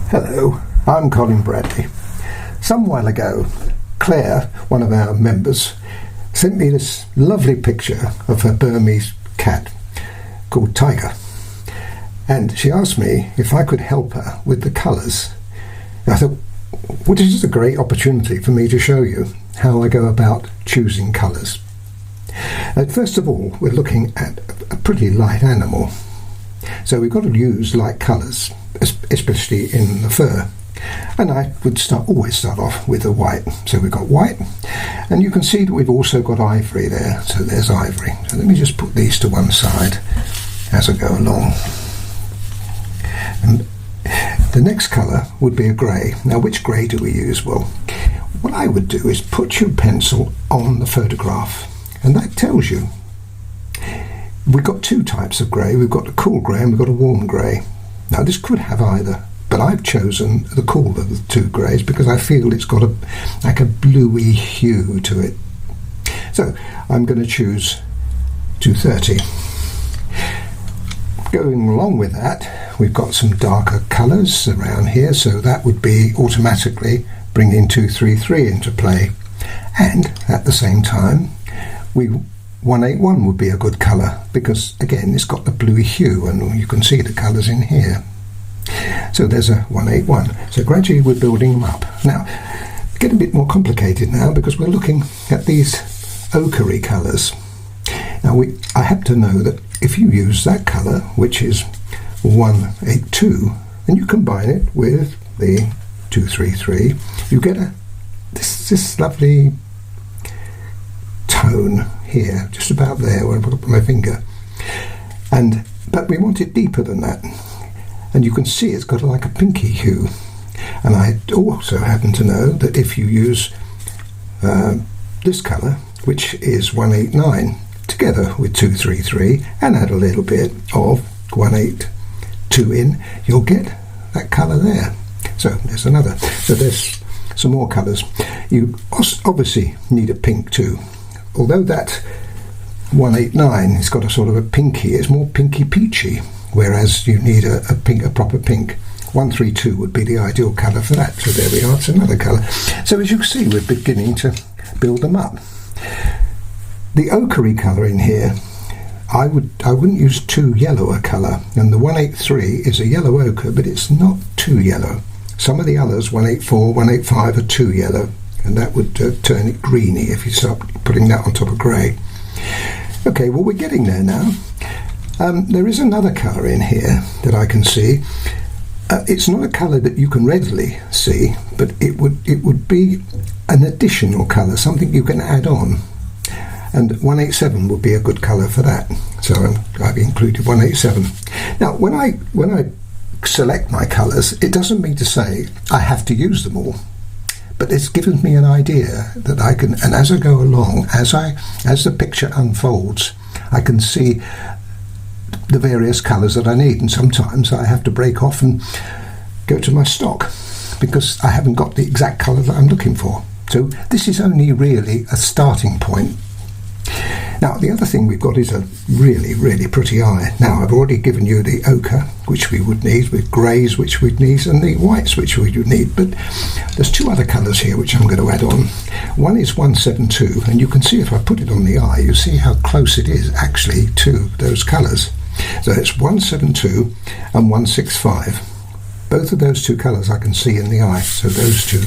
Hello, I'm Colin Bradley. Some while ago, Claire, one of our members, sent me this lovely picture of her Burmese cat called Tiger, and she asked me if I could help her with the colours. I thought, well, this is a great opportunity for me to show you how I go about choosing colours. First of all, we're looking at a pretty light animal, so we've got to use light colours, especially in the fur. And I would always start off with the white. So we've got white, and you can see that we've also got ivory there. So there's ivory. So let me just put these to one side as I go along. And the next colour would be a grey. Now, which grey do we use? Well, what I would do is put your pencil on the photograph, and that tells you. We've got two types of grey. We've got a cool grey and we've got a warm grey. Now, this could have either, but I've chosen the cooler of the two greys because I feel it's got like a bluey hue to it. So I'm going to choose 230. Going along with that, we've got some darker colours around here, so that would be automatically bringing 233 into play. And at the same time, 181 would be a good colour because, again, it's got the bluey hue and you can see the colours in here. So there's a 181. So gradually we're building them up. Now, get a bit more complicated now because we're looking at these ochre colours. Now, I happen to know that if you use that colour, which is 182, and you combine it with the 233, you get this lovely tone here, just about there where I put my finger. But we want it deeper than that. And you can see it's got like a pinky hue. And I also happen to know that if you use this colour, which is 189, together with 233, and add a little bit of 182 in, you'll get that colour there. So there's another. So there's some more colours. You obviously need a pink too. Although that 189 has got a sort of a pinky, it's more pinky peachy, whereas you need a proper pink. 132 would be the ideal colour for that. So there we are, it's another colour. So as you can see, we're beginning to build them up. The ochre colour in here, I wouldn't use too yellow a colour, and the 183 is a yellow ochre, but it's not too yellow. Some of the others, 184, 185, are too yellow, and that would turn it greeny if you start putting that on top of grey. Okay, well, we're getting there now. There is another colour in here that I can see. It's not a colour that you can readily see, but it would be an additional colour, something you can add on. And 187 would be a good colour for that. So I've included 187. Now, when I select my colours, it doesn't mean to say I have to use them all. But it's given me an idea that I can, and as I go along, as the picture unfolds, I can see the various colours that I need, and sometimes I have to break off and go to my stock because I haven't got the exact colour that I'm looking for. So this is only really a starting point. Now, the other thing we've got is a really, really pretty eye. Now, I've already given you the ochre, which we would need, with greys, which we'd need, and the whites, which we would need. But there's two other colours here, which I'm going to add on. One is 172, and you can see if I put it on the eye, you see how close it is actually to those colours. So it's 172 and 165. Both of those two colours I can see in the eye, so those two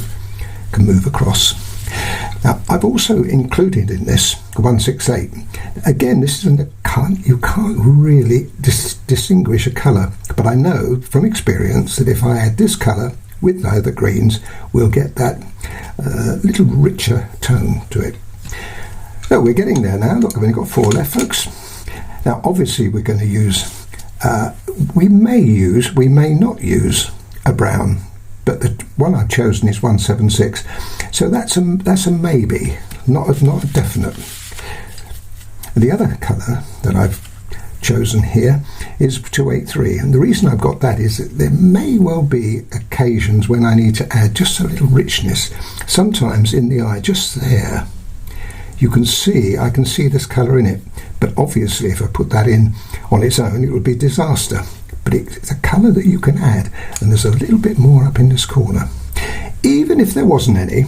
can move across. Now, I've also included in this 168. Again, this is you can't really distinguish a colour, but I know from experience that if I add this colour with the greens, we'll get that little richer tone to it. So we're getting there now. Look, I've only got 4 left, folks. Now, obviously, we're going to use. We may not use a brown, but the one I've chosen is 176. So that's a maybe, not a definite. The other colour that I've chosen here is 283, and the reason I've got that is that there may well be occasions when I need to add just a little richness. Sometimes in the eye, just there, I can see this colour in it, but obviously if I put that in on its own, it would be disaster. but it's a colour that you can add, and there's a little bit more up in this corner. Even if there wasn't any,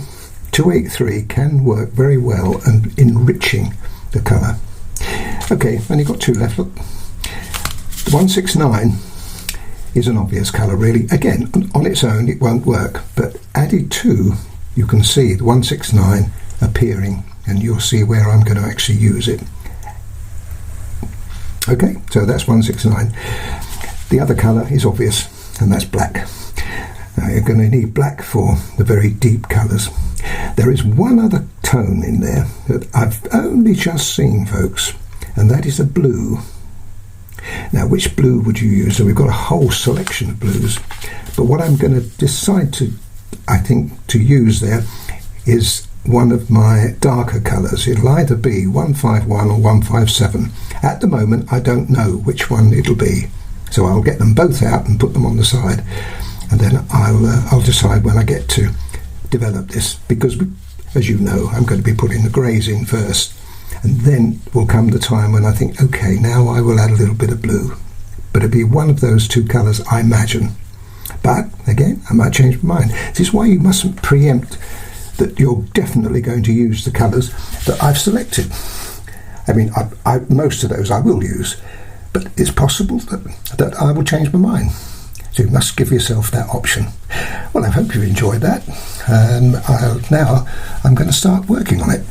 283 can work very well and enriching the colour. Okay, only got two left. Look, the 169 is an obvious colour really. Again, on its own it won't work, but added to, you can see the 169 appearing, and you'll see where I'm going to actually use it. Okay, so that's 169. The other colour is obvious, and that's black. Now you're going to need black for the very deep colours. There is one other tone in there that I've only just seen, folks, and that is a blue. Now, which blue would you use? So we've got a whole selection of blues, but what I'm going to decide to, I think, to use there is one of my darker colours. It'll either be 151 or 157. At the moment, I don't know which one it'll be, so I'll get them both out and put them on the side, and then I'll decide when I get to develop this, because as you know, I'm going to be putting the greys in first, and then will come the time when I think, okay, now I will add a little bit of blue, but it'll be one of those two colours, I imagine. But again, I might change my mind. This is why you mustn't preempt that you're definitely going to use the colours that I've selected. I mean, most of those I will use, but it's possible that I will change my mind. So you must give yourself that option. Well, I hope you enjoyed that. Now I'm going to start working on it.